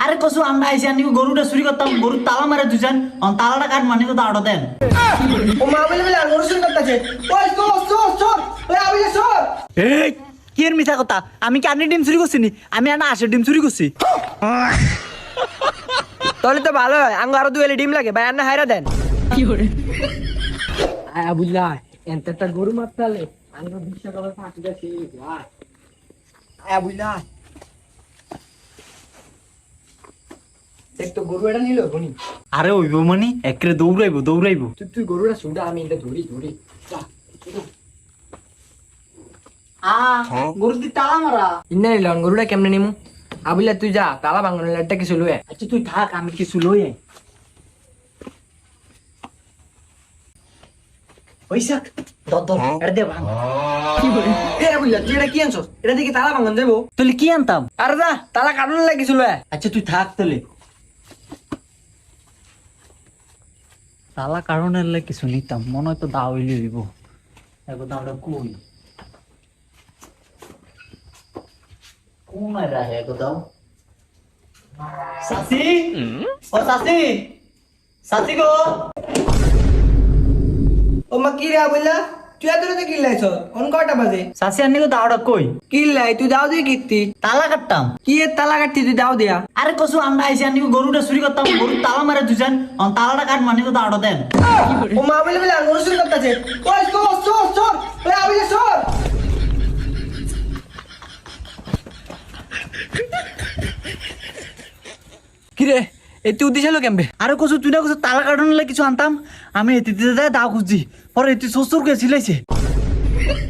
আরে কসু আমরা আইসি আনি গরুটা চুরি করতাম গরুর তালা মারে দুজন তালাটা কাট মানি তো আড়ো দেন ও মা বলে বলে গরু চুরি করতেছে ওই চোর ওই আবিলে চোর এই কি এর মিথ্যা কথা আমি কি আনি ডিম চুরি করছি নি আমি আনা আশের ডিম চুরি করছি তাহলে তো ভালো হয় আঙ্গ আরো 2 এলি ডিম লাগে ভাই আন্না হাইরা দেন আয়া বুঝলা এনটা গরু মারতালে আঙ্গ 20 টাকা ফাঁকি দেছি আয়া বুঝলা দেখ তো গরু এটা নিল বনি আরে ওইব মানে একরে দৌড়াইবো তুই গরুটা সুদা আমি এটা ধরি যা গরু দি তালা মারা ইন্না নিলাম গরুটা কেমনে নিমু আবুলা তুই যা তালা ভাঙন লাটটা কিছু লয়ে আচ্ছা তুই থাক আমি কিছু লই আই পয়সা দর এর দে ভাঙ এ আবুলা তুই এটা কি আনছস এটা দেখি তালা ভাঙন দেবো তুই কি আনতাম আরে যা তালা কাটন লাগিছিল লয়ে আচ্ছা তুই থাক তাহলে তালা কারণের লাগে কিছু নিতাম মনে হয় তো দাও হইলে হইব এখন দামটা কই কোন রাহে এখন দাও সাসি ও সাসি গো ও মা কি রে আবুলা তুই এত রাতে কি লাইছ অন কয়টা বাজে সাসি আনি গো দাওটা কই কি লাই তুই দাও দিয়ে কিত্তি তালা কাটতাম কি এর তালা কাটতি তুই দাও দিয়া আরে কসু আমরা আইসি আনি গরুটা চুরি করতাম গরুর তালা মারে দুজন তালাটা কাট মানি তো দাওটা দেন ও মা বলে বলে গরু চুরি করতেছে ওই চোর ওই আবুলা চোর কি রে এতে উদ্দেশ্য হলো কেমবে আরে কসু তুই না কসু তালা কাটানোর লাগে কিছু আনতাম আমি এতে দাও খুঁজছি পরে এতে শ্বশুর কে সিলাইছে